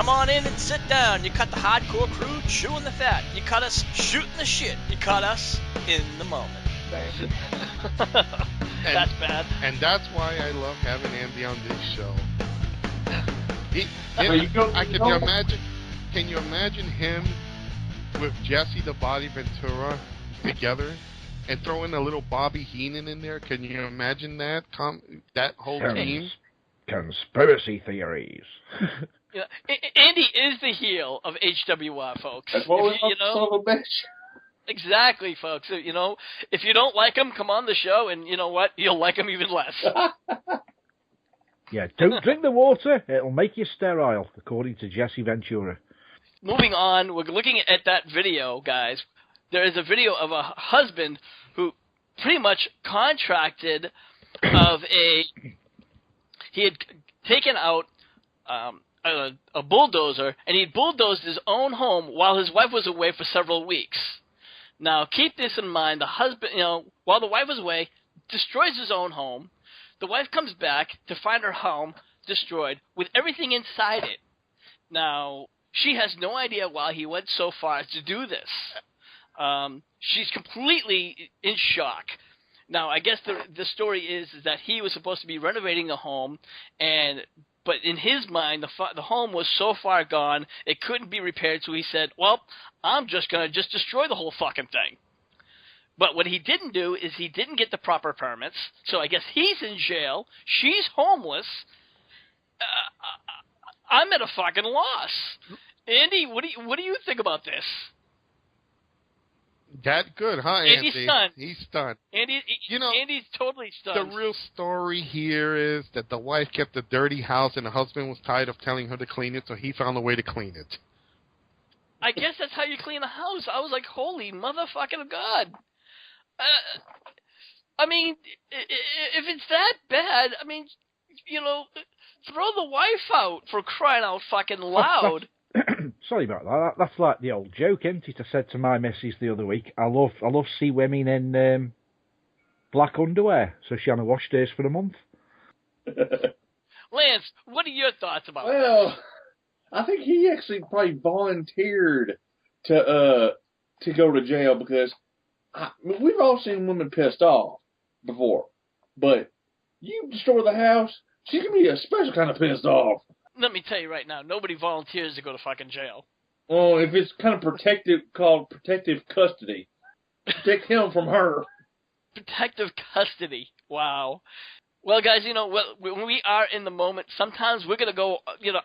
come on in and sit down. You cut the hardcore crew chewing the fat. You cut us shooting the shit. You cut us in the moment. That's bad. And that's why I love having Andy on this show. Can you imagine him with Jesse the Body Ventura together and throwing a little Bobby Heenan in there? Can you imagine that? That whole team? Conspiracy theories. Yeah, Andy is the heel of HWR, folks. That's what we son of a bitch. Exactly, folks. You know, if you don't like him, come on the show, and you know what? You'll like him even less. Yeah, don't drink the water. It'll make you sterile, according to Jesse Ventura. Moving on, we're looking at that video, guys. There is a video of a husband who pretty much contracted of he had taken out a bulldozer, and he'd bulldozed his own home while his wife was away for several weeks. Now, keep this in mind. The husband, while the wife was away, destroys his own home. The wife comes back to find her home destroyed with everything inside it. Now, she has no idea why he went so far as to do this. She's completely in shock. Now, I guess the story is that he was supposed to be renovating the home, but in his mind, the home was so far gone, it couldn't be repaired, so he said, well, I'm just going to destroy the whole fucking thing. But what he didn't do is he didn't get the proper permits, so I guess he's in jail, she's homeless. I'm at a fucking loss. Andy, what do you think about this? That good, huh, Andy? Andy's stunned. He's stunned. Andy's totally stunned. The real story here is that the wife kept a dirty house and the husband was tired of telling her to clean it, so he found a way to clean it. I guess that's how you clean a house. I was like, holy motherfucking God. I mean, if it's that bad, I mean, throw the wife out for crying out fucking loud. Sorry about that. That's like the old joke, isn't it? I said to my missus the other week, I love see women in black underwear, so she hadn't washed hers for a month. Lance, what are your thoughts about that? Well, I think he actually probably volunteered to go to jail because we've all seen women pissed off before, but you destroy the house, she's gonna be a special kind of pissed off. Let me tell you right now, nobody volunteers to go to fucking jail. Well, if it's kind of called protective custody. Protect him from her. Protective custody. Wow. Well, guys, when we are in the moment, sometimes we're going to go,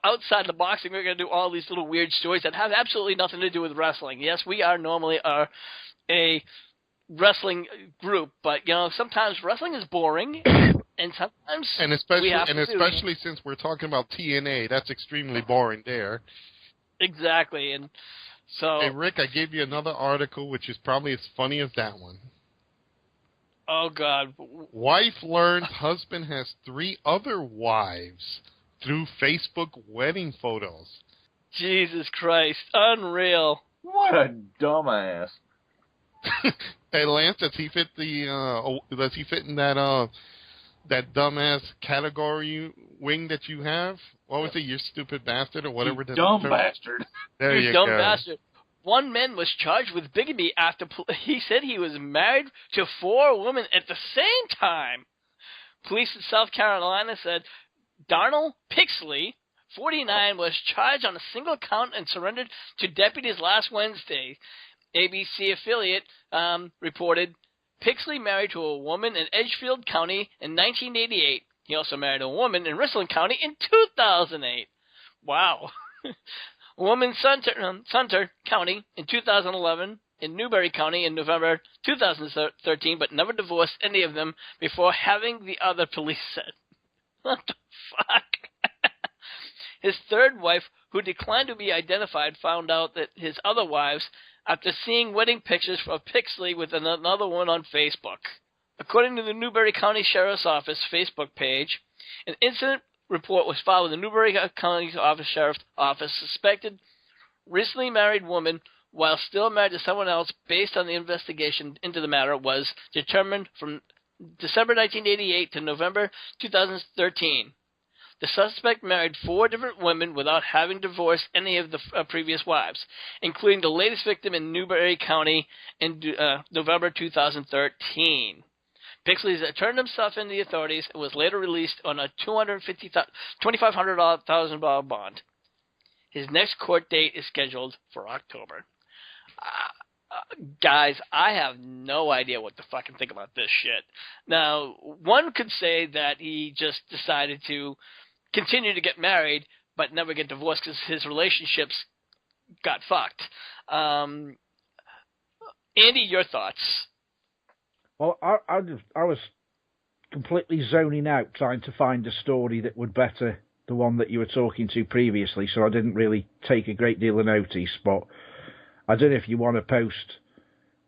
outside the box, and we're going to do all these little weird stories that have absolutely nothing to do with wrestling. Yes, we are normally a wrestling group, but, sometimes wrestling is boring. And sometimes especially since we're talking about TNA, that's extremely boring there. Exactly, and so. Hey Rick, I gave you another article which is probably as funny as that one. Oh God! Wife learns husband has 3 other wives through Facebook wedding photos. Jesus Christ! Unreal. What a dumbass. Hey Lance, does he fit in that dumbass category wing that you have? What was it? You stupid bastard or whatever. You dumb bastard. There you dumb go. Bastard. One man was charged with bigamy after he said he was married to 4 women at the same time. Police in South Carolina said Darnell Pixley, 49, was charged on a single count and surrendered to deputies last Wednesday. ABC affiliate reported Pixley married to a woman in Edgefield County in 1988. He also married a woman in Richland County in 2008. Wow. A woman in Sumter County in 2011, in Newberry County in November 2013, but never divorced any of them before having the other, police said. What the fuck? His third wife, who declined to be identified, found out that his other wives after seeing wedding pictures of Pixley with another one on Facebook. According to the Newberry County Sheriff's Office Facebook page, an incident report was filed with the Newberry County Sheriff's Office. Suspected recently married woman, while still married to someone else, based on the investigation into the matter, was determined from December 1988 to November 2013. The suspect married 4 different women without having divorced any of the previous wives, including the latest victim in Newberry County in November 2013. Pixley turned himself in to the authorities and was later released on a $2,500 bond. His next court date is scheduled for October. Guys, I have no idea what to fucking think about this shit. Now, one could say that he just decided to continue to get married but never get divorced because his relationships got fucked. Andy, your thoughts? Well, I was completely zoning out trying to find a story that would better the one that you were talking to previously, so I didn't really take a great deal of notice, but I don't know if you want to post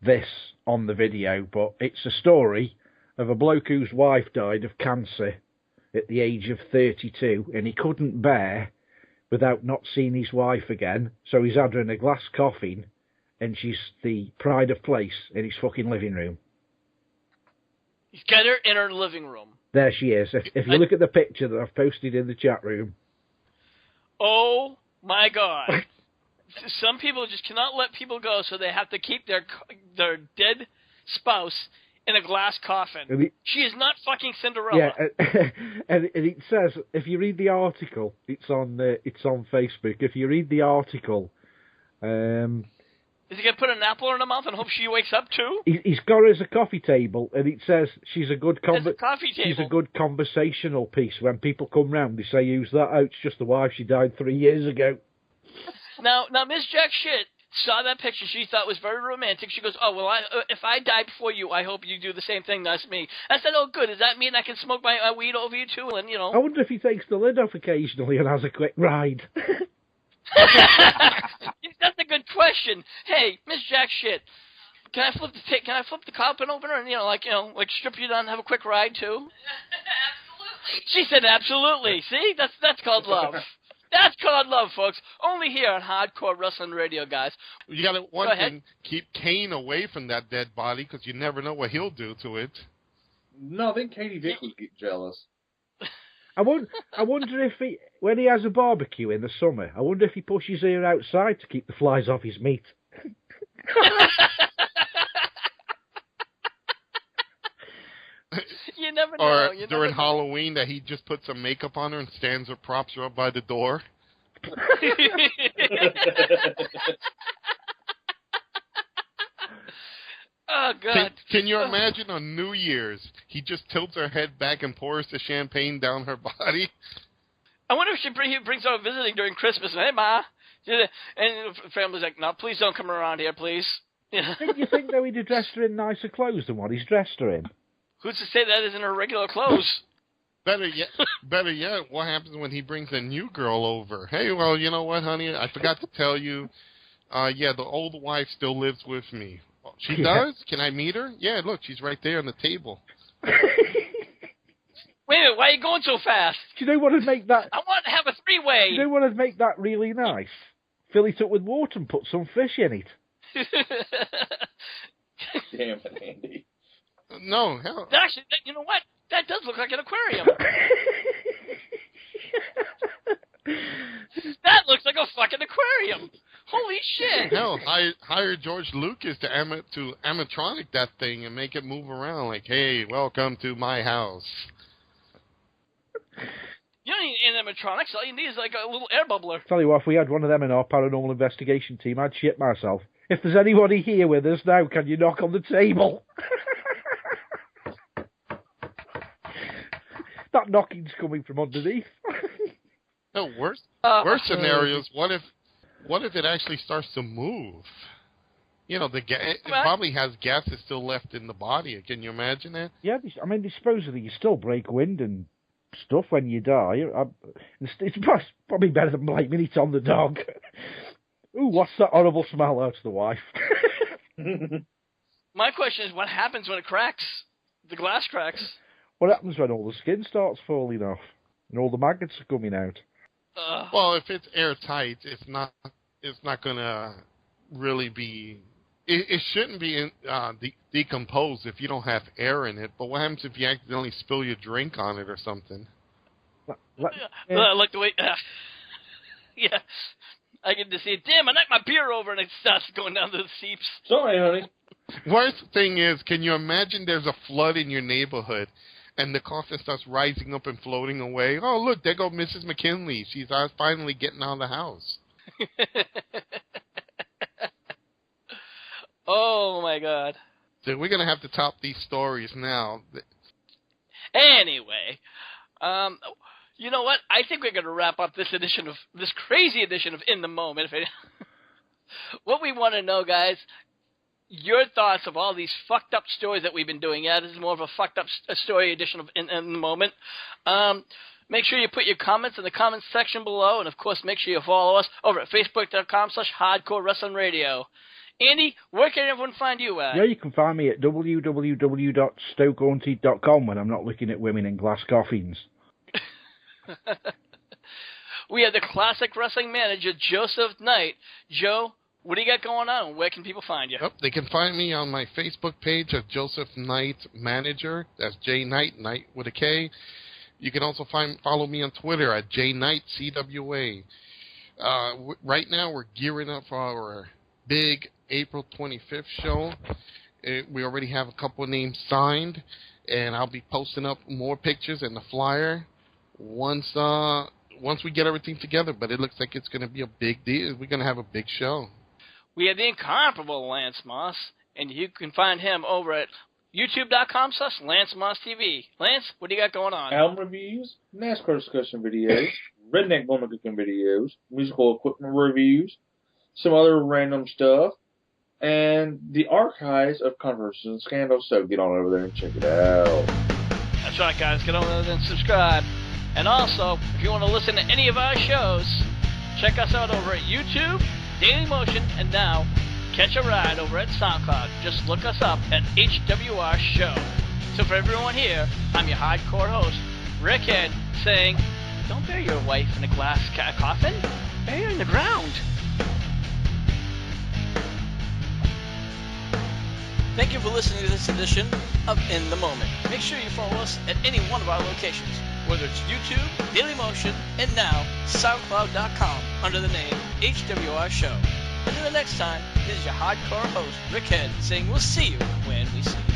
this on the video, but it's a story of a bloke whose wife died of cancer at the age of 32, and he couldn't bear without not seeing his wife again, so he's had her in a glass coffin, and she's the pride of place in his fucking living room. He's got her in her living room. There she is. If you look at the picture that I've posted in the chat room. Oh, my God. Some people just cannot let people go, so they have to keep their dead spouse in a glass coffin. She is not fucking Cinderella. Yeah, and it says, if you read the article, it's on Facebook. If you read the article, is he gonna put an apple in her mouth and hope she wakes up too? He's got her as a coffee table, and it says she's a good she's a good conversational piece. When people come round, they say, "Who's that?" Oh, it's just the wife. She died 3 years ago. Now, Miss Jack Shit saw that picture. She thought it was very romantic. She goes, "Oh well, if I die before you, I hope you do the same thing as me." I said, "Oh, good. Does that mean I can smoke my weed over you too?" And I wonder if he takes the lid off occasionally and has a quick ride. That's a good question. Hey, Miss Jack Shit, can I flip the coffin opener and like strip you down and have a quick ride too? Absolutely. She said absolutely. See, that's called love. That's called love, folks. Only here on Hardcore Wrestling Radio, guys. You got to keep Kane away from that dead body because you never know what he'll do to it. No, I think Katie Vick would get jealous. I wonder if when he has a barbecue in the summer, I wonder if he pushes her outside to keep the flies off his meat. You never know. Or during Halloween that he just puts some makeup on her and stands or props her up by the door. Oh, God. Can you imagine on New Year's, he just tilts her head back and pours the champagne down her body? I wonder if he brings her visiting during Christmas. Hey, Ma. And the family's like, no, please don't come around here, please. Don't you think, though, he'd have dressed her in nicer clothes than what he's dressed her in? Who's to say that isn't her regular clothes? Better yet, what happens when he brings a new girl over? Hey, well, you know what, honey? I forgot to tell you. The old wife still lives with me. She does? Can I meet her? Yeah, look, she's right there on the table. Wait a minute, why are you going so fast? Do you know what would make that... I want to have a three-way. Do you know what would make that really nice? Fill it up with water and put some fish in it. Damn it, Andy. No, hell. Actually, you know what? That does look like an aquarium. That looks like a fucking aquarium. Holy shit. Hell, hire George Lucas to animatronic that thing and make it move around like, hey, welcome to my house. You don't need animatronics. All you need is like a little air bubbler. Tell you what, if we had one of them in our paranormal investigation team, I'd shit myself. If there's anybody here with us now, can you knock on the table? That knocking's coming from underneath. No, worse scenarios. What if it actually starts to move? You know, it probably has gases still left in the body. Can you imagine that? Yeah, I mean, supposedly you still break wind and stuff when you die. It's probably better than blaming it on the dog. Ooh, what's that horrible smell? That's the wife. My question is, what happens when it cracks? The glass cracks. What happens when all the skin starts falling off and all the maggots are coming out? Well, if it's airtight, it's not going to really be... It shouldn't be decomposed if you don't have air in it. But what happens if you accidentally spill your drink on it or something? Like the way... yeah. I get to see it. Damn, I knocked my beer over and it starts going down to the seeps. Sorry, honey. Worst thing is, can you imagine there's a flood in your neighborhood and the coffin starts rising up and floating away? Oh, look, there goes Mrs. McKinley. She's finally getting out of the house. Oh, my God. So we're going to have to top these stories now. Anyway, you know what? I think we're going to wrap up this crazy edition of In the Moment. What we want to know, guys, your thoughts of all these fucked up stories that we've been doing. Yeah, this is more of a fucked up story edition of In the Moment. Make sure you put your comments in the comments section below, and of course, make sure you follow us over at facebook.com/hardcorewrestlingradio. Andy, where can everyone find you at? Yeah, you can find me at www.stokehaunted.com when I'm not looking at women in glass coffins. We have the classic wrestling manager, Joseph Knight. Joe, what do you got going on? Where can people find you? Yep, they can find me on my Facebook page at Joseph Knight Manager. That's J Knight, Knight with a K. You can also follow me on Twitter at JKnightCWA. Right now, we're gearing up for our big April 25th show. We already have a couple of names signed, and I'll be posting up more pictures and the flyer once we get everything together. But it looks like it's going to be a big deal. We're going to have a big show. We have the incomparable Lance Moss, and you can find him over at youtube.com/LanceMossTV. Lance, what do you got going on? Album reviews, NASCAR discussion videos, redneck woman cooking videos, musical equipment reviews, some other random stuff, and the archives of controversies and scandals. So get on over there and check it out. That's right, guys. Get on over there and subscribe. And also, if you want to listen to any of our shows, check us out over at YouTube, Daily Motion, and now Catch a Ride over at SoundCloud. Just look us up at HWR Show. So for everyone here, I'm your hardcore host, Rick Head, saying, don't bury your wife in a glass coffin. Bury her in the ground. Thank you for listening to this edition of In the Moment. Make sure you follow us at any one of our locations, whether it's YouTube, Dailymotion, and now SoundCloud.com under the name HWR Show. Until the next time, this is your hardcore host, Rick Head, saying we'll see you when we see you.